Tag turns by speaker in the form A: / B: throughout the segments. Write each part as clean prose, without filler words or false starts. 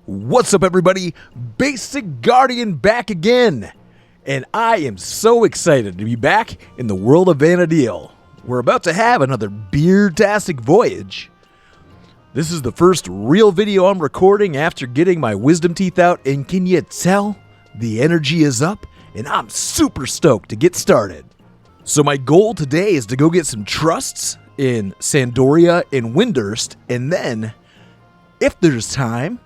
A: What's up, everybody? Basic Guardian back again, and I am so excited to be back in the world of Vana'diel. We're about to have another beard-tastic voyage. This is the first real video I'm recording after getting my wisdom teeth out, and can you tell? The energy is up, and I'm super stoked to get started. So my goal today is to go get some trusts in Sandoria and Windurst, and then, if there's time,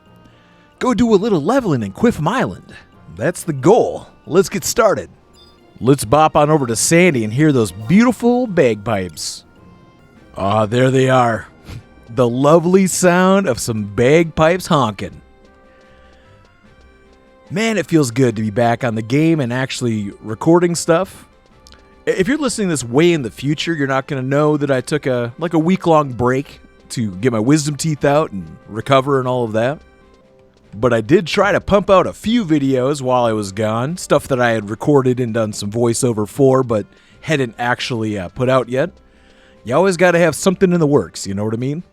A: go do a little leveling in Qufim Island. That's the goal. Let's get started. Let's bop on over to Sandy and hear those beautiful bagpipes. Ah, there they are. The lovely sound of some bagpipes honking. Man, it feels good to be back on the game and actually recording stuff. If you're listening this way in the future, you're not going to know that I took a week-long break to get my wisdom teeth out and recover and all of that. But I did try to pump out a few videos while I was gone, stuff that I had recorded and done some voiceover for, but hadn't actually put out yet. You always got to have something in the works, you know what I mean?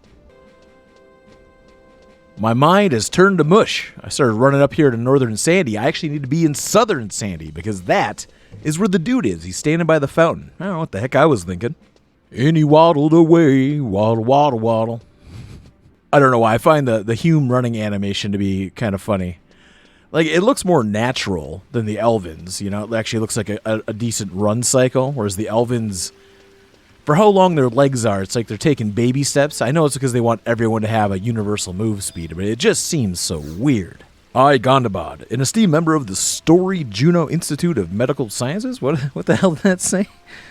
A: My mind has turned to mush. I started running up here to Northern Sandy. I actually need to be in Southern Sandy, because that is where the dude is. He's standing by the fountain. I don't know what the heck I was thinking. And he waddled away, waddle, waddle, waddle. I don't know why. I find the Hume running animation to be kind of funny. Like, it looks more natural than the Elvins, you know? It actually looks like a decent run cycle, whereas the Elvins, for how long their legs are, it's like they're taking baby steps. I know it's because they want everyone to have a universal move speed, but it just seems so weird. I, Gondabad, an esteemed member of the Story Juno Institute of Medical Sciences? What the hell did that say?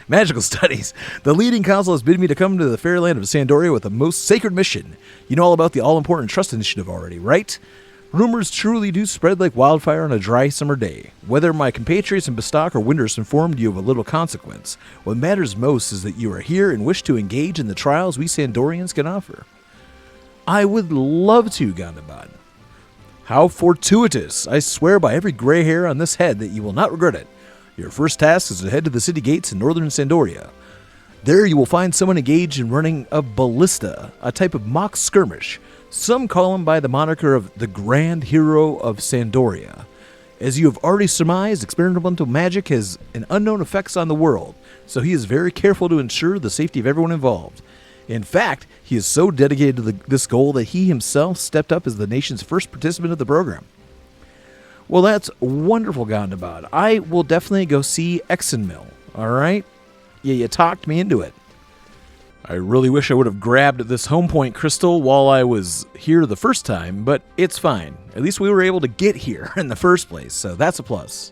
A: Magical Studies. The leading council has bid me to come to the fair land of Sandoria with the most sacred mission. You know all about the all-important trust initiative already, right? Rumors truly do spread like wildfire on a dry summer day. Whether my compatriots in Bastock or Windurst informed you of a little consequence, what matters most is that you are here and wish to engage in the trials we Sandorians can offer. I would love to, Gondabad. How fortuitous! I swear by every gray hair on this head that you will not regret it. Your first task is to head to the city gates in northern Sandoria. There you will find someone engaged in running a ballista, a type of mock skirmish. Some call him by the moniker of the Grand Hero of Sandoria. As you have already surmised, experimental magic has an unknown effects on the world, so he is very careful to ensure the safety of everyone involved. In fact, he is so dedicated to this goal that he himself stepped up as the nation's first participant of the program. Well, that's wonderful, Gondabad. I will definitely go see Exenmill, alright? Yeah, you talked me into it. I really wish I would have grabbed this home point crystal while I was here the first time, but it's fine. At least we were able to get here in the first place, so that's a plus.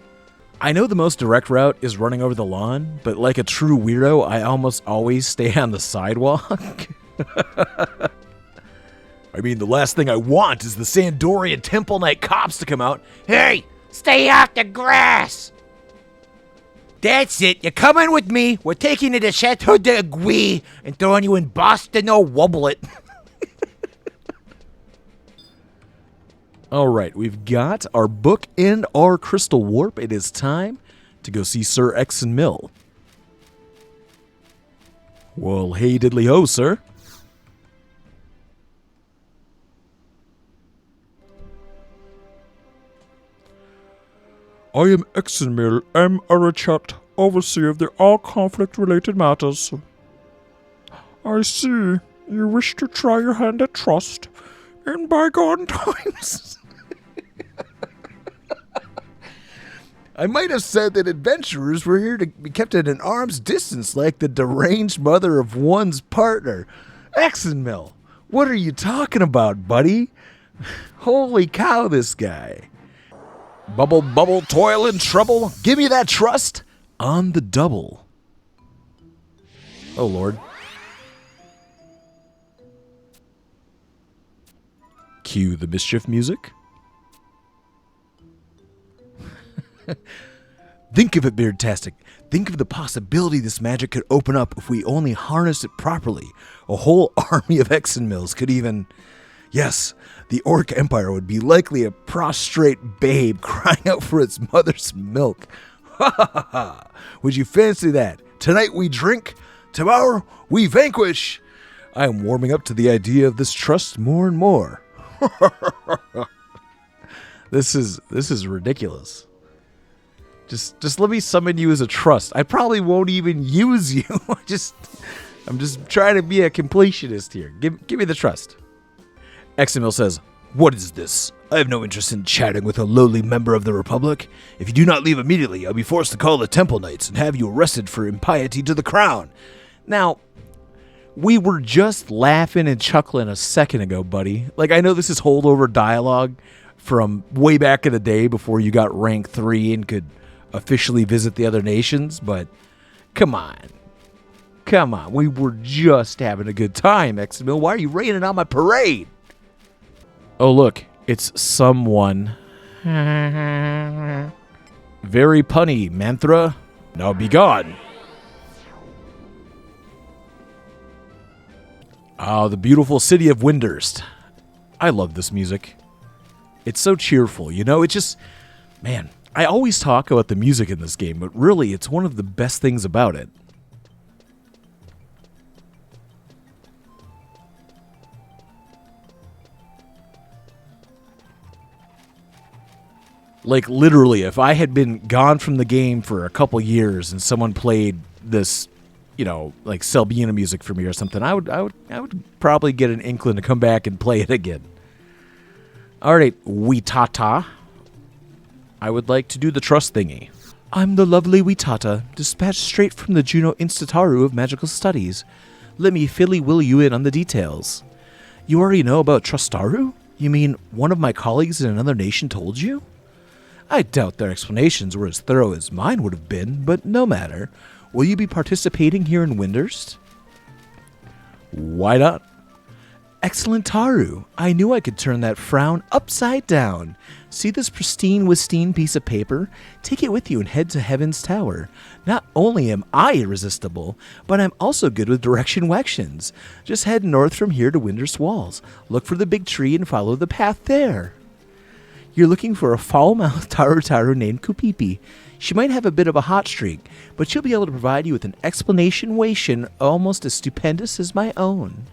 A: I know the most direct route is running over the lawn, but like a true weirdo, I almost always stay on the sidewalk. I mean, the last thing I want is the Sandorian Temple Knight cops to come out.
B: Hey, stay off the grass! That's it, you're coming with me. We're taking you to Chateau de Guy and throwing you in Boston or Wobblet.
A: Alright, we've got our book and our crystal warp. It is time to go see Sir Exenmill. Well, hey diddly ho, sir.
C: I am Exenmill M. Arachat, overseer of the all conflict-related matters. I see you wish to try your hand at trust in bygone times.
A: I might have said that adventurers were here to be kept at an arm's distance like the deranged mother of one's partner. Exenmill, what are you talking about, buddy? Holy cow, this guy. Bubble, bubble, toil and trouble. Give me that trust on the double. Oh, Lord. Cue the mischief music. Think of it, Beardtastic. Think of the possibility this magic could open up if we only harnessed it properly. A whole army of Exenmills could even... Yes, the Orc Empire would be likely a prostrate babe crying out for its mother's milk. Ha ha ha ha! Would you fancy that? Tonight we drink, tomorrow we vanquish. I am warming up to the idea of this trust more and more. This is ridiculous. Just let me summon you as a trust. I probably won't even use you. I'm just trying to be a completionist here. Give me the trust. Examil says, "What is this? I have no interest in chatting with a lowly member of the Republic. If you do not leave immediately, I'll be forced to call the Temple Knights and have you arrested for impiety to the crown." Now, we were just laughing and chuckling a second ago, buddy. Like, I know this is holdover dialogue from way back in the day before you got rank 3 and could officially visit the other nations, but come on. Come on. We were just having a good time, Examil. Why are you raining on my parade? Oh, look. It's someone. Very punny, Manthra. Now be gone. Ah, the beautiful city of Windurst. I love this music. It's so cheerful, you know? It just... Man, I always talk about the music in this game, but really, it's one of the best things about it. Like, literally, if I had been gone from the game for a couple years and someone played this, you know, like Selbina music for me or something, I would probably get an inkling to come back and play it again. All right, Witata. I would like to do the trust thingy. I'm the lovely Witata, dispatched straight from the Juno Institutaru of Magical Studies. Let me will you in on the details. You already know about Trustaru? You mean one of my colleagues in another nation told you? I doubt their explanations were as thorough as mine would have been, but no matter. Will you be participating here in Windurst? Why not? Excellent Taru. I knew I could turn that frown upside down. See this pristine, Wistine piece of paper? Take it with you and head to Heaven's Tower. Not only am I irresistible, but I'm also good with directions. Just head north from here to Windurst Walls. Look for the big tree and follow the path there. You're looking for a foul-mouthed Taru named Kupipi. She might have a bit of a hot streak, but she'll be able to provide you with an explanation almost as stupendous as my own.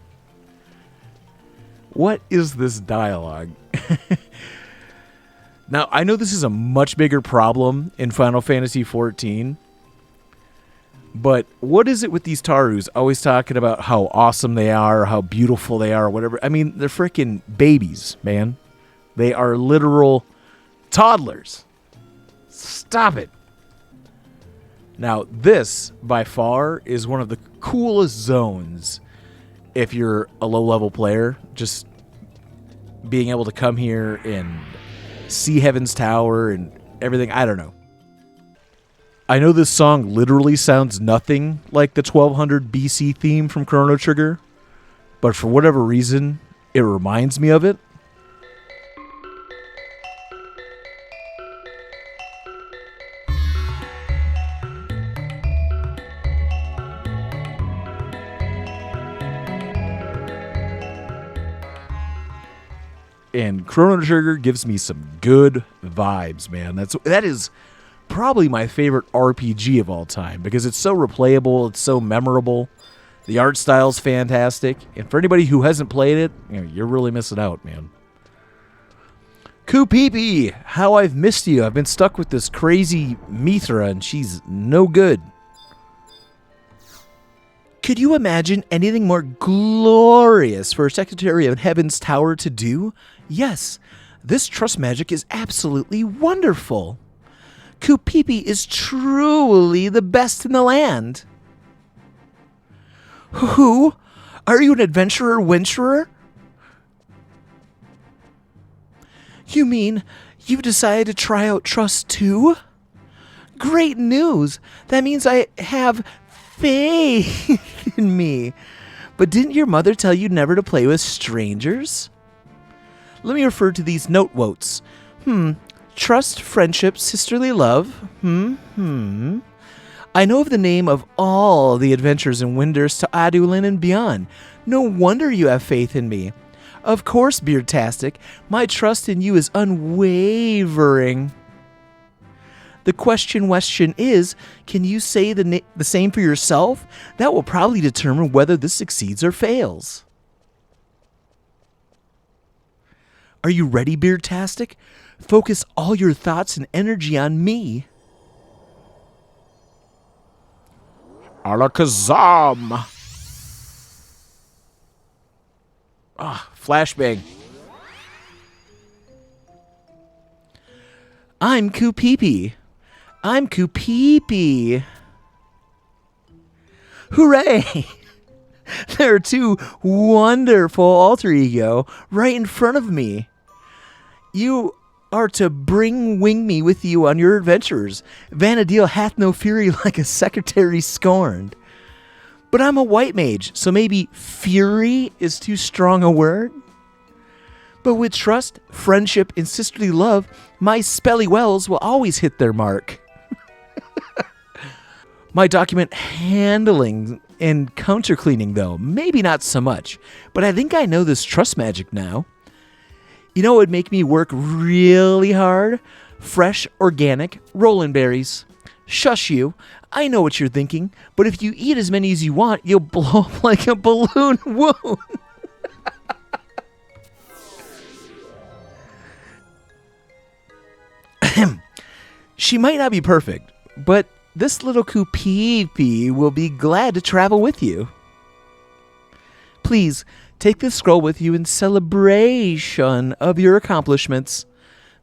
A: What is this dialogue? Now, I know this is a much bigger problem in Final Fantasy XIV, but what is it with these Tarus always talking about how awesome they are, how beautiful they are, or whatever? I mean, they're freaking babies, man. They are literal toddlers. Stop it. Now, this, by far, is one of the coolest zones if you're a low-level player. Just being able to come here and see Heaven's Tower and everything. I don't know. I know this song literally sounds nothing like the 1200 BC theme from Chrono Trigger, but for whatever reason, it reminds me of it. And Chrono Trigger gives me some good vibes, man. That is probably my favorite RPG of all time because it's so replayable, it's so memorable. The art style's fantastic, and for anybody who hasn't played it, you're really missing out, man. Kupipi, how I've missed you. I've been stuck with this crazy Mithra, and she's no good. Could you imagine anything more glorious for a Secretary of Heaven's Tower to do? Yes, this trust magic is absolutely wonderful. Kupipi is truly the best in the land. Who? Are you an adventurer, winturer? You mean you've decided to try out trust too? Great news. That means I have faith in me. But didn't your mother tell you never to play with strangers? Let me refer to these note-wotes. Trust, friendship, sisterly love. I know of the name of all the adventures in Windurst to Adulin and beyond. No wonder you have faith in me. Of course, Beardtastic, my trust in you is unwavering. The question is, can you say the same for yourself? That will probably determine whether this succeeds or fails. Are you ready, Beardtastic? Focus all your thoughts and energy on me.
C: Alakazam!
A: Flashbang. I'm Qufim. I'm Qufim. Hooray! There are two wonderful alter ego right in front of me. You are to wing me with you on your adventures. Vanadil hath no fury like a secretary scorned. But I'm a white mage, so maybe fury is too strong a word? But with trust, friendship, and sisterly love, my spelly wells will always hit their mark. My document handling and counter cleaning, though, maybe not so much. But I think I know this trust magic now. You know what would make me work really hard? Fresh, organic, rollin' berries. Shush you. I know what you're thinking, but if you eat as many as you want, you'll blow up like a balloon wound. She might not be perfect, but this little Qufim will be glad to travel with you. Please, take this scroll with you in celebration of your accomplishments.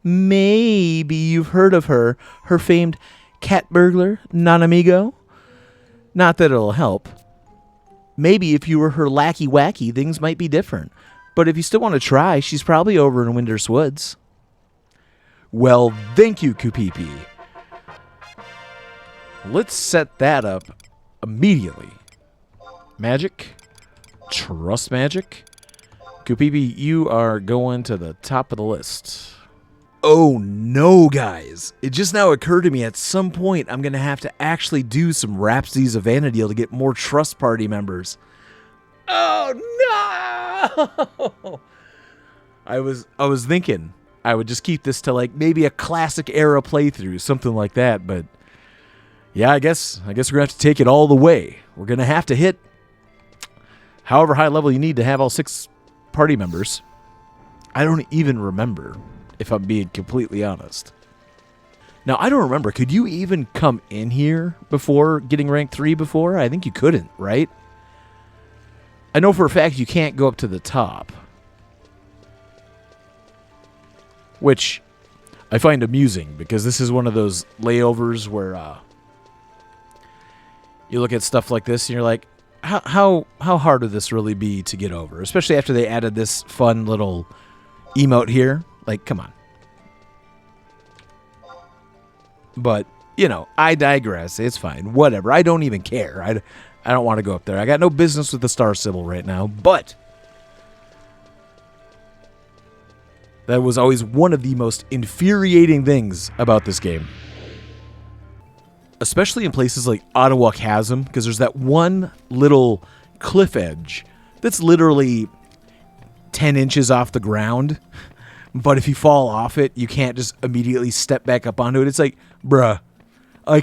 A: Maybe you've heard of her famed cat burglar, non amigo. Not that it'll help. Maybe if you were her lackey wacky, things might be different. But if you still want to try, she's probably over in Winter's Woods. Well, thank you, Qufim. Let's set that up immediately. Magic. Trust magic. Qufim, you are going to the top of the list. Oh no, guys. It just now occurred to me at some point I'm going to have to actually do some Rhapsodies of Vanadil to get more Trust Party members. Oh no! I was thinking I would just keep this to like maybe a classic era playthrough, something like that, but yeah, I guess we're going to have to take it all the way. We're going to have to hit however high level you need to have all 6 party members. I don't even remember, if I'm being completely honest. Now, I don't remember. Could you even come in here before getting rank 3 before? I think you couldn't, right? I know for a fact you can't go up to the top. Which I find amusing, because this is one of those layovers where you look at stuff like this and you're like, how hard would this really be to get over? Especially after they added this fun little emote here. Like, come on. But, you know, I digress. It's fine. Whatever. I don't even care. I don't want to go up there. I got no business with the star symbol right now. But that was always one of the most infuriating things about this game. Especially in places like Ottawa Chasm, because there's that one little cliff edge that's literally 10 inches off the ground. But if you fall off it, you can't just immediately step back up onto it. It's like, bruh, I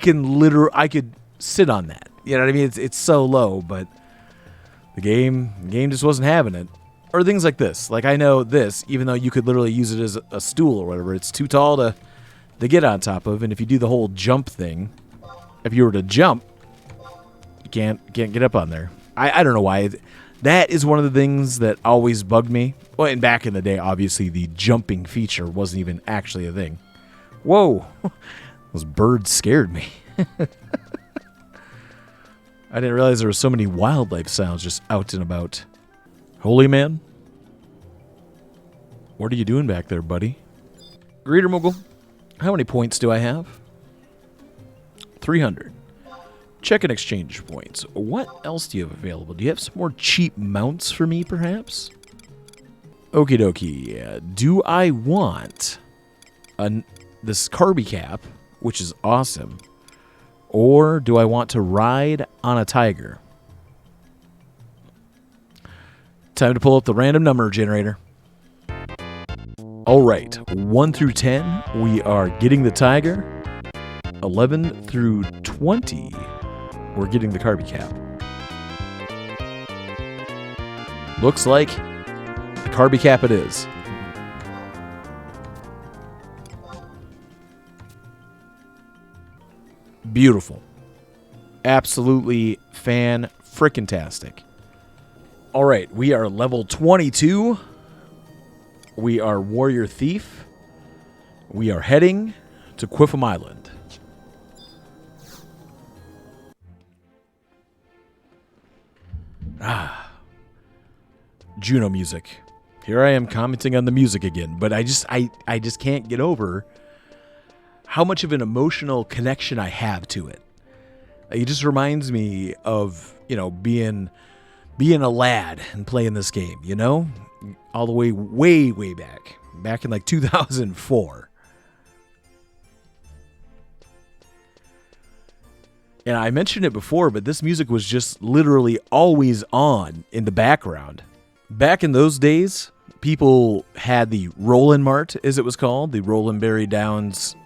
A: could sit on that. You know what I mean? It's so low, but the game just wasn't having it. Or things like this. Like, I know this, even though you could literally use it as a stool or whatever, it's too tall to get on top of. And if you do the whole jump thing, if you were to jump, you can't get up on there. I don't know why. That is one of the things that always bugged me. Well, and back in the day, obviously, the jumping feature wasn't even actually a thing. Whoa. Those birds scared me. I didn't realize there were so many wildlife sounds just out and about. Holy man? What are you doing back there, buddy? Greeter Moogle, how many points do I have? 300. Check and exchange points. What else do you have available? Do you have some more cheap mounts for me, perhaps? Okie dokie. Do I want this Carby cap, which is awesome, or do I want to ride on a tiger? Time to pull up the random number generator. All right, 1 through 10, we are getting the tiger. 11 through 20, we're getting the Carby cap. Looks like the Carby cap it is. Beautiful. Absolutely fan-frickin-tastic. All right, we are level 22. We are Warrior Thief. We are heading to Qufim Island. Juno music. Here I am commenting on the music again, but I just can't get over how much of an emotional connection I have to it. It just reminds me of, being a lad and playing this game, all the way back in like 2004. And I mentioned it before, but this music was just literally always on in the background. Back in those days, people had the Rollin' Mart, as it was called, the Rollin' Berry Downs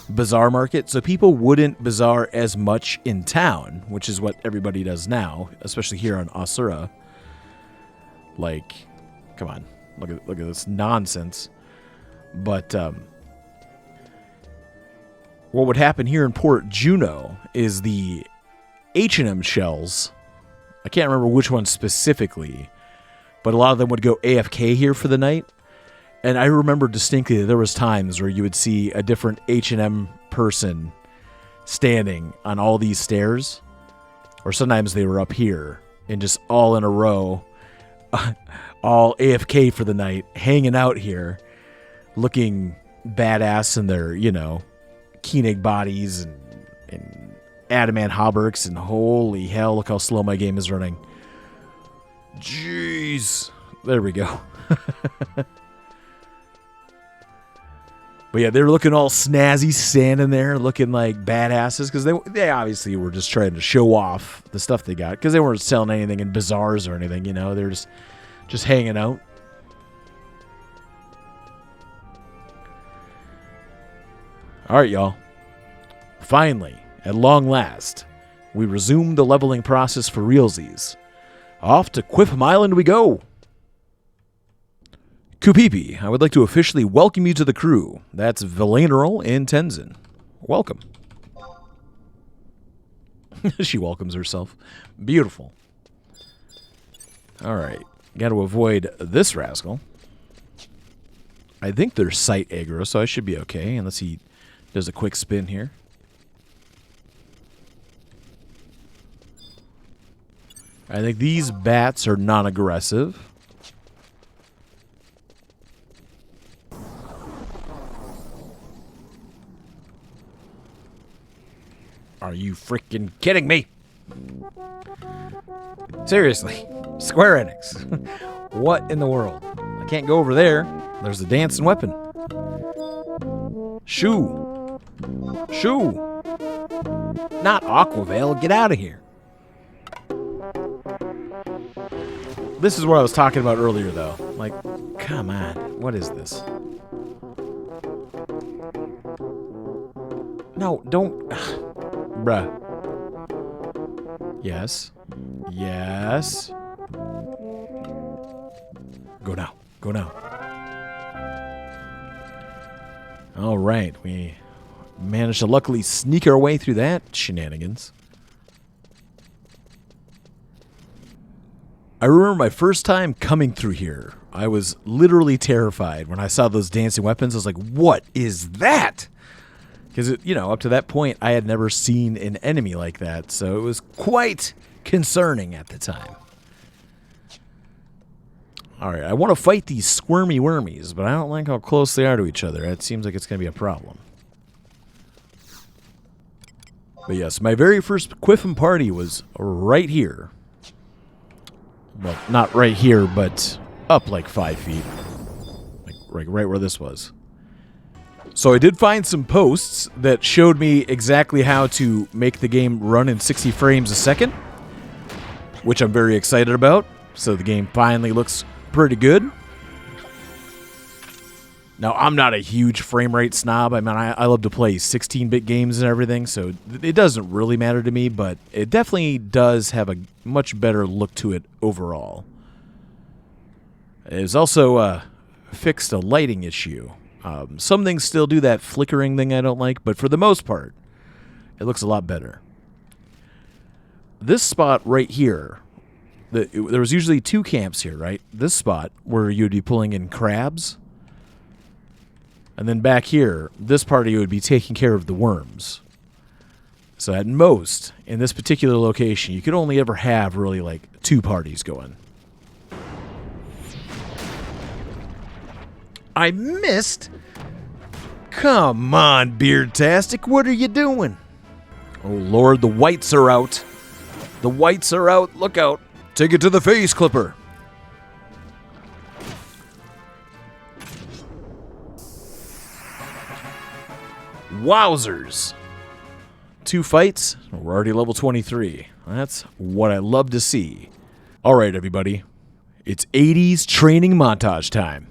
A: bazaar market. So people wouldn't bazaar as much in town, which is what everybody does now, especially here on Asura. Like, come on, look at this nonsense. But what would happen here in Port Juno is the H&M shells. I can't remember which one specifically, but a lot of them would go AFK here for the night. And I remember distinctly that there was times where you would see a different H&M person standing on all these stairs, or sometimes they were up here and just all in a row, all AFK for the night, hanging out here, looking badass in their, Koenig bodies and adamant hauberks, and holy hell, look how slow my game is running. Jeez. There we go. But yeah, they were looking all snazzy, standing there, looking like badasses, because they obviously were just trying to show off the stuff they got, because they weren't selling anything in bazaars or anything, they were just hanging out. All right, y'all. Finally, at long last, we resume the leveling process for realsies. Off to Qufim Island we go. Kupipi, I would like to officially welcome you to the crew. That's Vladmsorensen and Tenzin. Welcome. She welcomes herself. Beautiful. All right. Got to avoid this rascal. I think they're sight aggro, so I should be okay, unless he does a quick spin here. I think these bats are non-aggressive. Are you freaking kidding me? Seriously, Square Enix. What in the world? I can't go over there. There's a dancing weapon. Shoo. Shoo. Not Aquavale. Get out of here. This is what I was talking about earlier, though. Like, come on. What is this? No, don't. Bruh. Yes. Yes. Go now. Go now. All right. We managed to luckily sneak our way through that shenanigans. I remember my first time coming through here. I was literally terrified when I saw those dancing weapons. I was like, what is that? Because, up to that point, I had never seen an enemy like that. So it was quite concerning at the time. All right, I want to fight these squirmy wormies, but I don't like how close they are to each other. It seems like it's going to be a problem. But yes, my very first Qufim party was right here. Well, not right here, but up like 5 feet. Like right where this was. So I did find some posts that showed me exactly how to make the game run in 60 frames a second, which I'm very excited about. So the game finally looks pretty good. Now, I'm not a huge frame rate snob. I mean, I love to play 16-bit games and everything, so it doesn't really matter to me, but it definitely does have a much better look to it overall. It's also fixed a lighting issue. Some things still do that flickering thing I don't like, but for the most part, It looks a lot better. This spot right here, there was usually 2 camps here, right? This spot where you would be pulling in crabs. And then back here, this party would be taking care of the worms. So at most, in this particular location, you could only ever have really like 2 parties going. I missed? Come on, Beardtastic, what are you doing? Oh Lord, the whites are out. The whites are out, look out. Take it to the face clipper. Wowzers. 2 fights, we're already level 23. That's what I love to see. All right, everybody. It's 80s training montage time.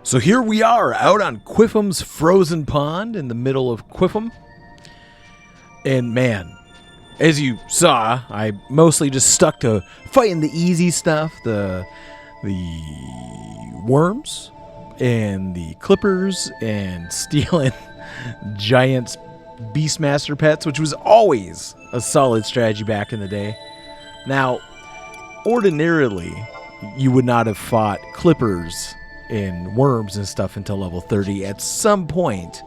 A: So here we are out on Qufim's frozen pond in the middle of Qufim. And man, as you saw, I mostly just stuck to fighting the easy stuff, the worms and the clippers, and stealing giant Beastmaster pets, which was always a solid strategy back in the day. Now, ordinarily, you would not have fought clippers and worms and stuff until level 30. At some point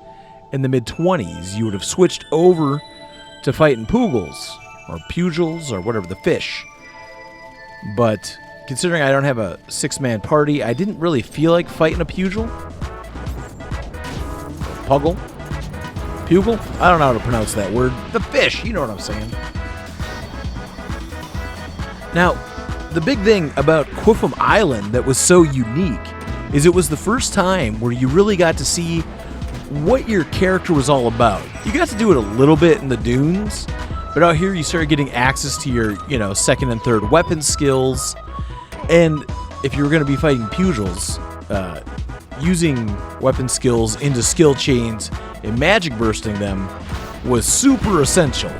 A: in the mid-20s, you would have switched over to fighting pugils or pugils or whatever, the fish. But considering I don't have a 6-man party, I didn't really feel like fighting a pugil. Puggle? Pugil? I don't know how to pronounce that word. The fish, you know what I'm saying. Now, the big thing about Qufim Island that was so unique is it was the first time where you really got to see what your character was all about. You got to do it a little bit in the dunes, but out here you started getting access to your, second and third weapon skills. And if you were going to be fighting pugils, using weapon skills into skill chains and magic bursting them was super essential.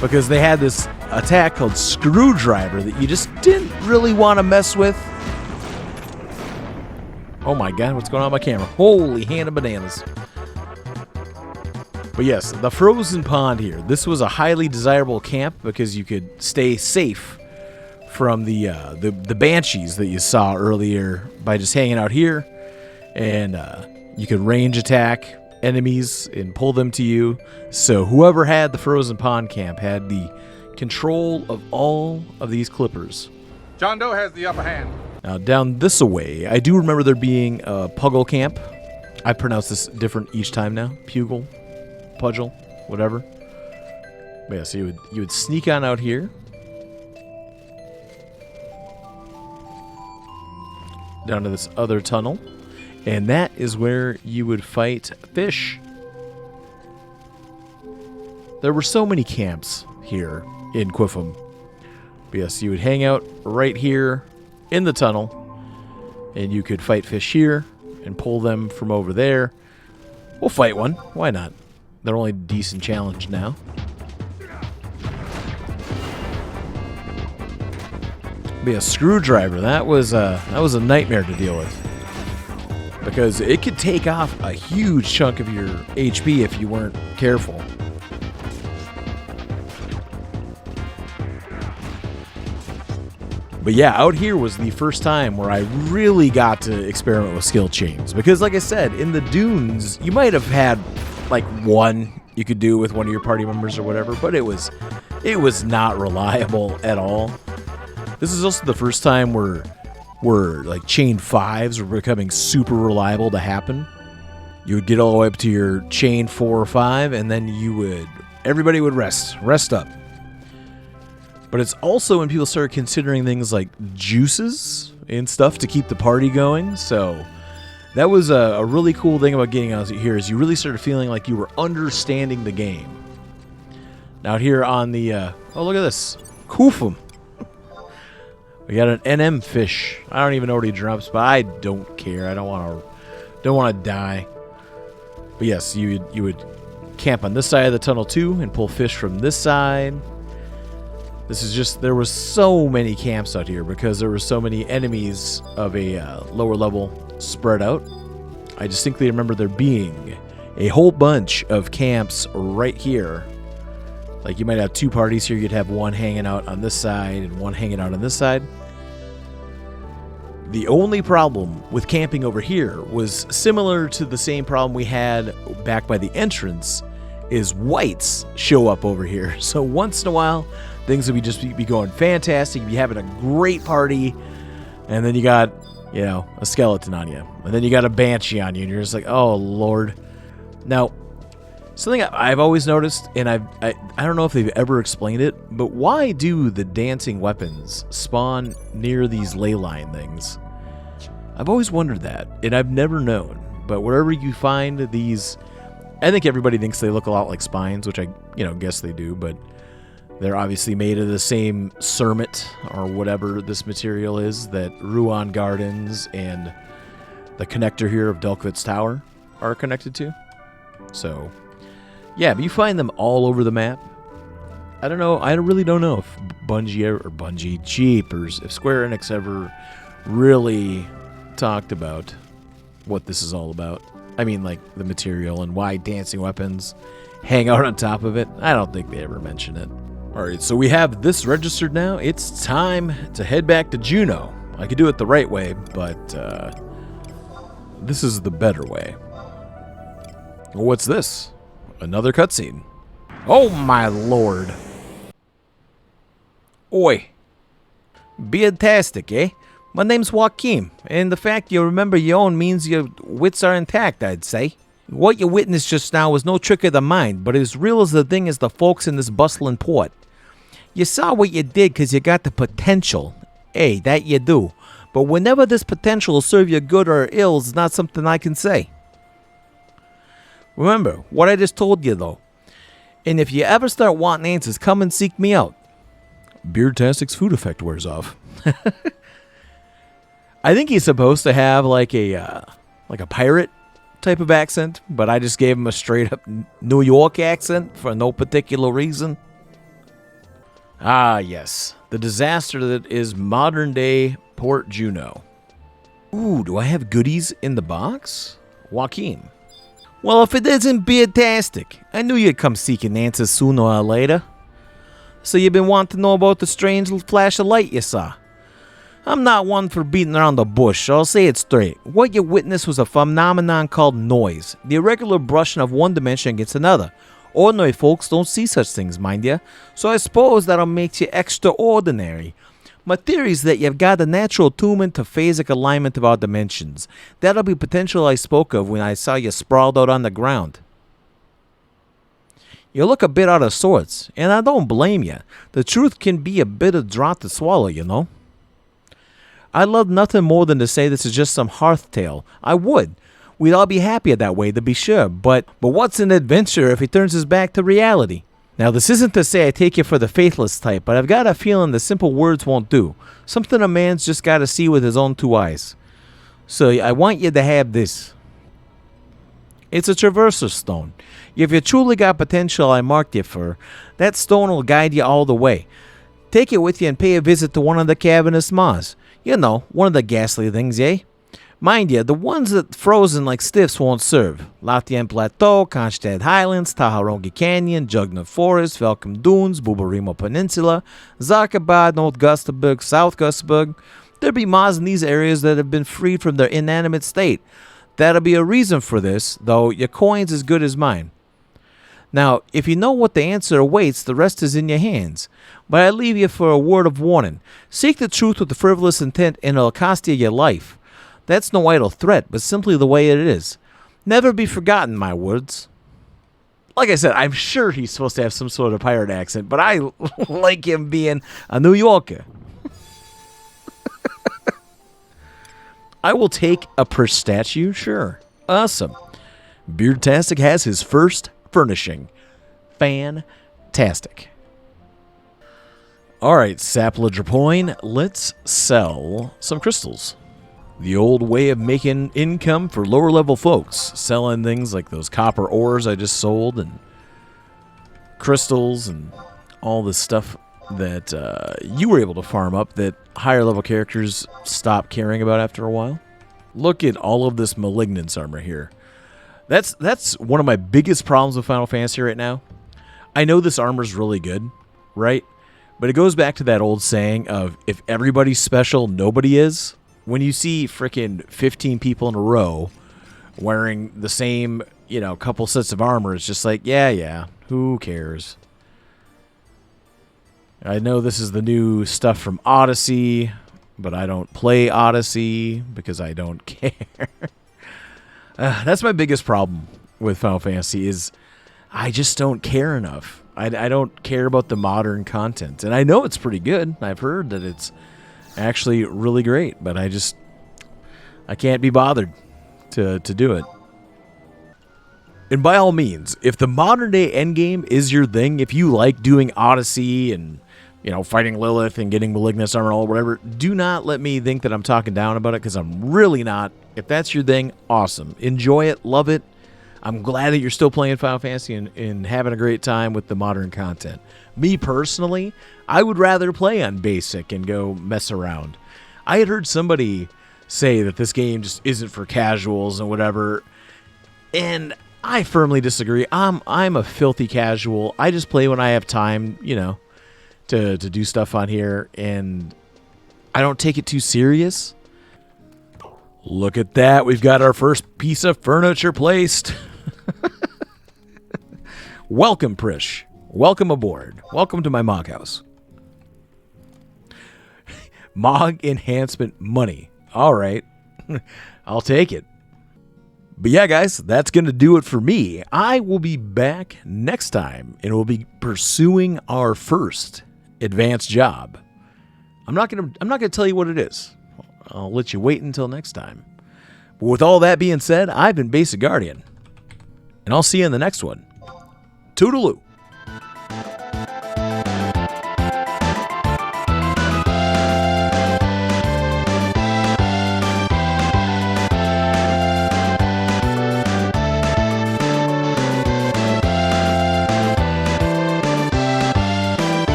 A: Because they had this attack called Screwdriver that you just didn't really want to mess with. Oh my god, what's going on with my camera? Holy hand of bananas. But yes, the frozen pond here. This was a highly desirable camp because you could stay safe from the banshees that you saw earlier by just hanging out here. And you could range attack enemies and pull them to you. So whoever had the frozen pond camp had the control of all of these clippers.
D: John Doe has the upper hand.
A: Now down this away, I do remember there being a puggle camp. I pronounce this different each time now. Pugil, pudgel, whatever. But yeah, so you would sneak on out here. Down to this other tunnel. And that is where you would fight fish. There were so many camps here in Qufim. But yes, you would hang out right here in the tunnel, and you could fight fish here and pull them from over there. We'll fight one. Why not? They're only a decent challenge now. Be a screwdriver. That was a nightmare to deal with, because it could take off a huge chunk of your HP if you weren't careful. But yeah, out here was the first time where I really got to experiment with skill chains. Because like I said, in the dunes, you might have had like one you could do with one of your party members or whatever, but it was not reliable at all. This is also the first time where like chain 5s were becoming super reliable to happen. You would get all the way up to your chain 4 or 5, and then everybody would rest up. But it's also when people started considering things like juices and stuff to keep the party going. So that was a really cool thing about getting out here, is you really started feeling like you were understanding the game. Now here on the oh, look at this, Qufim. We got an NM fish. I don't even know what he drops, but I don't care. I don't want to die. But yes, you would camp on this side of the tunnel too and pull fish from this side. This is just, there was so many camps out here because there were so many enemies of a lower level spread out. I distinctly remember there being a whole bunch of camps right here. Like you might have 2 parties here. You'd have one hanging out on this side and one hanging out on this side. The only problem with camping over here was similar to the same problem we had back by the entrance, is whites show up over here. So once in a while, things would be going fantastic. You'd be having a great party, and then you got, a skeleton on you. And then you got a banshee on you, and you're just like, oh, Lord. Now, something I've always noticed, and I don't know if they've ever explained it, but why do the dancing weapons spawn near these ley line things? I've always wondered that, and I've never known. But wherever you find these, I think everybody thinks they look a lot like spines, which I, guess they do, but they're obviously made of the same cermet or whatever this material is that Ruan Gardens and the connector here of Delkvitz Tower are connected to. So Yeah, but you find them all over the map. I don't know. I really don't know if Bungie Jeepers, if Square Enix ever really talked about what this is all about. I mean, like the material and why dancing weapons hang out on top of it. I don't think they ever mention it. All right, so we have this registered now. It's time to head back to Juneau. I could do it the right way, but this is the better way. What's this? Another cutscene. Oh my lord. Oi. Beardtastic, eh? My name's Joaquin, and the fact you remember your own means your wits are intact, I'd say. What you witnessed just now was no trick of the mind, but as real as the thing is the folks in this bustling port. You saw what you did because you got the potential. Hey, that you do. But whenever this potential will serve you good or ill is not something I can say. Remember what I just told you, though. And if you ever start wanting answers, come and seek me out.
C: Beardtastic's food effect wears off.
A: I think he's supposed to have like a pirate type of accent, but I just gave him a straight up New York accent for no particular reason. Ah, yes. The disaster that is modern day Port Juneau. Ooh, do I have goodies in the box? Joaquin. Well, if it isn't Beardtastic, I knew you'd come seeking answers sooner or later. So you've been wanting to know about the strange flash of light you saw. I'm not one for beating around the bush, so I'll say it straight. What you witnessed was a phenomenon called noise, the irregular brushing of one dimension against another. Ordinary folks don't see such things, mind ya, so I suppose that'll make you extraordinary. My theory is that you've got a natural attunement to phasic alignment of our dimensions. That'll be potential I spoke of when I saw you sprawled out on the ground. You look a bit out of sorts, and I don't blame you. The truth can be a bit of draught to swallow, you know. I'd love nothing more than to say this is just some hearth tale. I would. We'd all be happier that way, to be sure. But what's an adventure if he turns his back to reality? Now, this isn't to say I take you for the faithless type, but I've got a feeling the simple words won't do. Something a man's just got to see with his own two eyes. So I want you to have this. It's a traverser stone. If you truly got potential I marked you for, that stone will guide you all the way. Take it with you and pay a visit to one of the cavernous maws. You know, one of the ghastly things, eh? Mind you, the ones that frozen like stiffs won't serve. Lothian Plateau, Konstad Highlands, Taharongi Canyon, Jugna Forest, Velcom Dunes, Bubarimo Peninsula, Zarkabad, North Gustavsburg, South Gustavsburg. There be maws in these areas that have been freed from their inanimate state. That'll be a reason for this, though your coin's as good as mine. Now, if you know what the answer awaits, the rest is in your hands. But I leave you for a word of warning. Seek the truth with the frivolous intent and it'll cost you your life. That's no idle threat, but simply the way it is. Never be forgotten, my words. Like I said, I'm sure he's supposed to have some sort of pirate accent, but I like him being a New Yorker. I will take a per statue, sure. Awesome. Beardtastic has his first furnishing. Fantastic. Alright, Sapladropoin, let's sell some crystals. The old way of making income for lower level folks. Selling things like those copper ores I just sold and crystals and all this stuff that you were able to farm up that higher level characters stop caring about after a while. Look at all of this malignance armor here. That's one of my biggest problems with Final Fantasy right now. I know this armor's really good, right? But it goes back to that old saying of if everybody's special, nobody is. When you see frickin' 15 people in a row wearing the same, couple sets of armor, it's just like, yeah, who cares? I know this is the new stuff from Odyssey, but I don't play Odyssey because I don't care. That's my biggest problem with Final Fantasy is I just don't care enough. I don't care about the modern content. And I know it's pretty good. I've heard that it's actually really great, but I can't be bothered to do it. And by all means, if the modern day endgame is your thing, if you like doing Odyssey and fighting Lilith and getting Malignus armor or whatever, do not let me think that I'm talking down about it, because I'm really not. If that's your thing, awesome. Enjoy it, love it. I'm glad that you're still playing Final Fantasy and having a great time with the modern content. Me personally, I would rather play on basic and go mess around. I had heard somebody say that this game just isn't for casuals and whatever, and I firmly disagree. I'm a filthy casual. I just play when I have time, you know, to do stuff on here, and I don't take it too serious. Look at that. We've got our first piece of furniture placed. Welcome, Prish. Welcome aboard. Welcome to my Mog house. Mog enhancement money. All right. I'll take it. But yeah, guys, that's going to do it for me. I will be back next time, and we'll be pursuing our first advanced job. I'm not going to tell you what it is. I'll let you wait until next time. But with all that being said, I've been Basic Guardian, and I'll see you in the next one. Toodaloo.